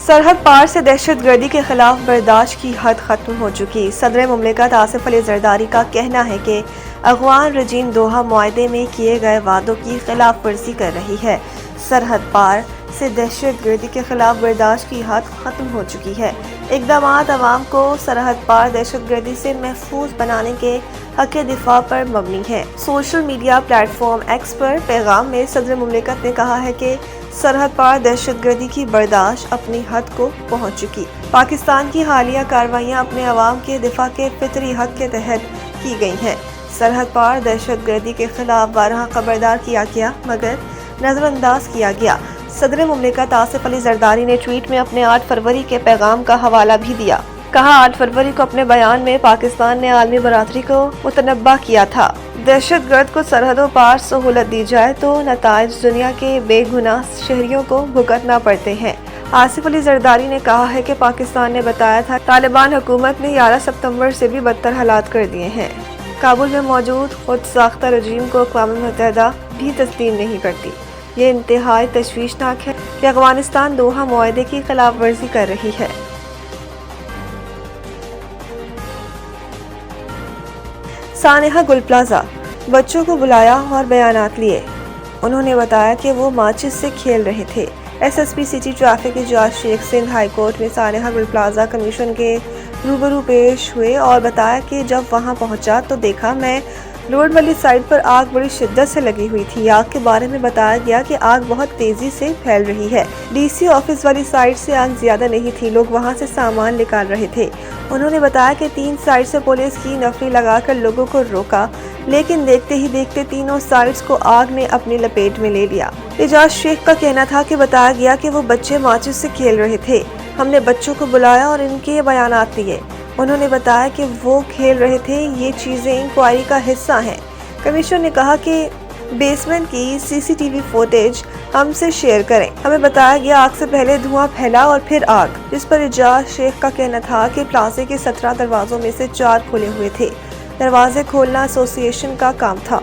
سرحد پار سے دہشت گردی کے خلاف برداشت کی حد ختم ہو چکی۔ صدر مملکت آصف علی زرداری کا کہنا ہے کہ افغان رجیم دوحہ معاہدے میں کیے گئے وعدوں کی خلاف ورزی کر رہی ہے۔ سرحد پار سے دہشت گردی کے خلاف برداشت کی حد ختم ہو چکی ہے۔ اقدامات عوام کو سرحد پار دہشت گردی سے محفوظ بنانے کے حق دفاع پر مبنی ہے۔ Social media platform X پر پیغام میں صدر مملکت نے کہا ہے کہ سرحد پار دہشت گردی کی برداشت اپنی حد کو پہنچ چکی۔ پاکستان کی حالیہ کارروائیاں اپنے عوام کے دفاع کے فطری حق کے تحت کی گئی ہیں۔ سرحد پار دہشت گردی کے خلاف بارہا خبردار کیا گیا مگر نظر انداز کیا گیا۔ صدر مملکت آصف علی زرداری نے ٹویٹ میں اپنے 8 فروری کے پیغام کا حوالہ بھی دیا۔ کہا 8 فروری کو اپنے بیان میں پاکستان نے عالمی برادری کو متنبہ کیا تھا دہشت گرد کو سرحدوں پار سہولت دی جائے تو نتائج دنیا کے بے گناہ شہریوں کو بھگتنا پڑتے ہیں۔ آصف علی زرداری نے کہا ہے کہ پاکستان نے بتایا تھا طالبان حکومت نے 11 ستمبر سے بھی بدتر حالات کر دیے ہیں۔ کابل میں موجود خود ساختہ رجیم کو اقوام متحدہ بھی تسلیم نہیں کرتی۔ یہ انتہائی تشویشناک ہے کہ افغانستان دوحہ معاہدے کی خلاف ورزی کر رہی ہے۔ سانحہ گل پلازہ بچوں کو بلایا اور بیانات لیے۔ انہوں نے بتایا کہ وہ ماچس سے کھیل رہے تھے۔ S S P city traffic Ejaz Sheikh Sindh high court میں سانحہ گل پلازہ کمیشن کے روبرو پیش ہوئے اور بتایا کہ جب وہاں پہنچا تو دیکھا میں روڈ والی سائڈ پر آگ بڑی شدت سے لگی ہوئی تھی۔ آگ کے بارے میں بتایا گیا کہ آگ بہت تیزی سے پھیل رہی ہے۔ ڈی سی آفس والی سائڈ سے آگ زیادہ نہیں تھی، لوگ وہاں سے سامان نکال رہے تھے۔ انہوں نے بتایا کہ 3 سائڈ سے پولیس کی نفری لگا کر لوگوں کو روکا لیکن دیکھتے ہی دیکھتے تینوں سائڈز کو آگ نے اپنی لپیٹ میں لے لیا۔ اعجاز شیخ کا کہنا تھا کہ بتایا گیا کہ وہ بچے ماچس سے کھیل رہے تھے۔ ہم نے بچوں کو بلایا اور ان کے بیانات لیے۔ انہوں نے بتایا کہ وہ کھیل رہے تھے، یہ چیزیں انکوائری کا حصہ ہیں۔ کمیشن نے کہا کہ بیسمنٹ کی سی سی ٹی وی فوٹیج ہم سے شیئر کریں۔ ہمیں بتایا گیا آگ سے پہلے دھواں پھیلا اور پھر آگ، جس پر اعجاز شیخ کا کہنا تھا کہ پلازے کے 17 دروازوں میں سے 4 کھلے ہوئے تھے۔ دروازے کھولنا ایسوسی ایشن کا کام تھا۔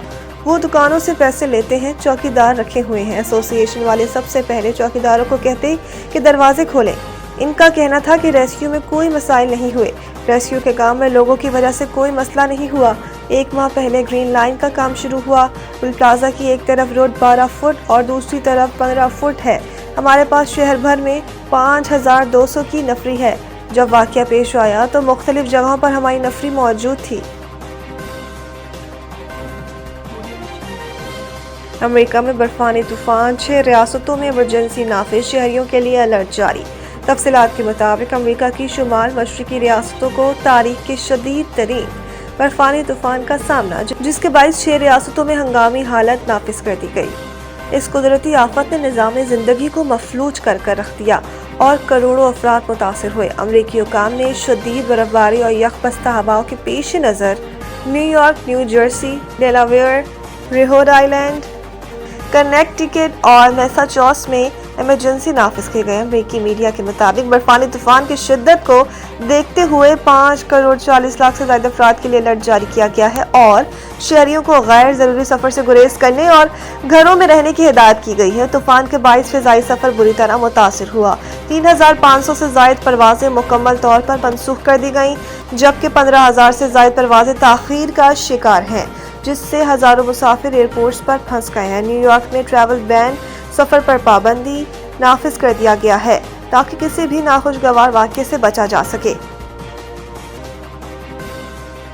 وہ دکانوں سے پیسے لیتے ہیں، چوکیدار رکھے ہوئے ہیں۔ ایسوسی ایشن والے سب سے پہلے چوکیداروں کو کہتے کہ دروازے کھولیں۔ ان کا کہنا تھا کہ ریسکیو میں کوئی مسائل نہیں ہوئے۔ ریسکیو کے کام میں لوگوں کی وجہ سے کوئی مسئلہ نہیں ہوا۔ 1 ماہ پہلے گرین لائن کا کام شروع ہوا۔ گل پلازہ کی ایک طرف روڈ 12 فٹ اور دوسری طرف 15 فٹ ہے۔ ہمارے پاس شہر بھر میں 5200 کی نفری ہے۔ جب واقعہ پیش آیا تو مختلف جگہوں پر ہماری نفری موجود تھی۔ امریکہ میں برفانی طوفان، 6 ریاستوں میں ایمرجنسی نافذ، شہریوں کے لیے الرٹ جاری۔ تفصیلات کے مطابق امریکہ کی شمال مشرقی ریاستوں کو تاریخ کے شدید ترین برفانی طوفان کا سامنا، جس کے باعث 6 ریاستوں میں ہنگامی حالت نافذ کر دی گئی۔ اس قدرتی آفت نے نظام زندگی کو مفلوج کر رکھ دیا اور کروڑوں افراد متاثر ہوئے۔ امریکی حکام نے شدید برفباری اور یخ بستہ ہواؤں کے پیش نظر New York, New Jersey, Delaware, Rhode Island, Connecticut اور میساچوسٹس میں ایمرجنسی نافذ کی گئی۔ امریکی میڈیا کے مطابق برفانی طوفان کی شدت کو دیکھتے ہوئے 5 کروڑ 40 لاکھ سے زائد افراد کے لیے الرٹ جاری کیا گیا ہے اور شہریوں کو غیر ضروری سفر سے گریز کرنے اور گھروں میں رہنے کی ہدایت کی گئی ہے۔ طوفان کے باعث فضائی سفر بری طرح متاثر ہوا۔ 3500 سے زائد پروازیں مکمل طور پر منسوخ کر دی گئیں جبکہ 15000 سے زائد پروازیں تاخیر کا شکار ہیں، جس سے ہزاروں مسافر ایئرپورٹس پر پھنس گئے ہیں۔ نیو یارک میں ٹریول بین، سفر پر پابندی نافذ کر دیا گیا ہے تاکہ کسی بھی ناخوشگوار واقعے سے بچا جا سکے۔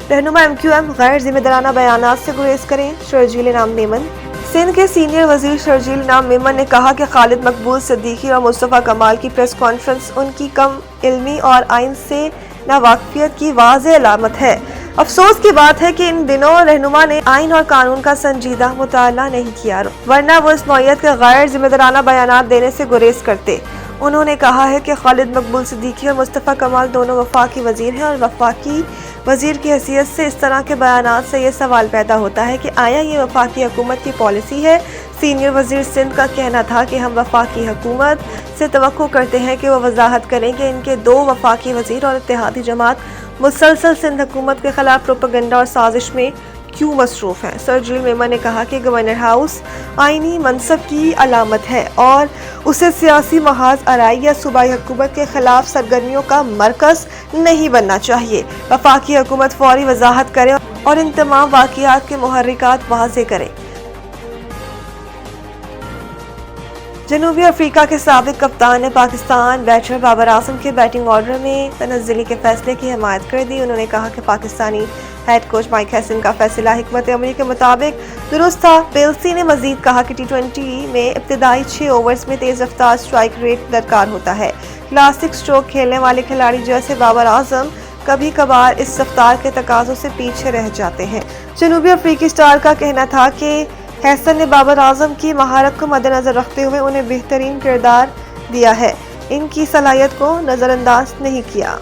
رہنما MQM غیر ذمہ دارانہ بیانات سے گریز کریں، شرجیل انعام میمن۔ سندھ کے سینئر وزیر شرجیل انعام میمن نے کہا کہ خالد مقبول صدیقی اور مصطفیٰ کمال کی پریس کانفرنس ان کی کم علمی اور آئین سے ناواقفیت کی واضح علامت ہے۔ افسوس کی بات ہے کہ ان دنوں رہنما نے آئین اور قانون کا سنجیدہ مطالعہ نہیں کیا، ورنہ وہ اس نوعیت کے غیر ذمہ دارانہ بیانات دینے سے گریز کرتے۔ انہوں نے کہا ہے کہ خالد مقبول صدیقی اور مصطفیٰ کمال دونوں وفاقی وزیر ہیں اور وفاقی وزیر کی حیثیت سے اس طرح کے بیانات سے یہ سوال پیدا ہوتا ہے کہ آیا یہ وفاقی حکومت کی پالیسی ہے۔ سینئر وزیر سندھ کا کہنا تھا کہ ہم وفاقی حکومت سے توقع کرتے ہیں کہ وہ وضاحت کریں کہ ان کے 2 وفاقی وزیر اور اتحادی جماعت مسلسل سندھ حکومت کے خلاف پروپیگنڈا اور سازش میں کیوں مصروف ہیں؟ سر جیل میمن نے کہا کہ گورنر ہاؤس آئینی منصب کی علامت ہے اور اسے سیاسی محاذ آرائی یا صوبائی حکومت کے خلاف سرگرمیوں کا مرکز نہیں بننا چاہیے۔ وفاقی حکومت فوری وضاحت کرے اور ان تمام واقعات کے محرکات واضح کرے۔ جنوبی افریقہ کے سابق کپتان نے پاکستان بیٹر بابر اعظم کے بیٹنگ آرڈر میں تنزلی کے فیصلے کی حمایت کر دی۔ انہوں نے کہا کہ پاکستانی ہیڈ کوچ مائک ہیسن کا فیصلہ حکمت عملی کے مطابق درست تھا۔ پیلسی نے مزید کہا کہ ٹی20 میں ابتدائی 6 اوورز میں تیز رفتار سٹرائک ریٹ درکار ہوتا ہے۔ کلاسک سٹروک کھیلنے والے کھلاڑی جیسے بابر اعظم کبھی کبھار اس رفتار کے تقاضوں سے پیچھے رہ جاتے ہیں۔ جنوبی افریقی سٹار کا کہنا تھا کہ ہیسن نے بابر اعظم کی مہارت کو مد نظر رکھتے ہوئے انہیں بہترین کردار دیا ہے، ان کی صلاحیت کو نظر انداز نہیں کیا۔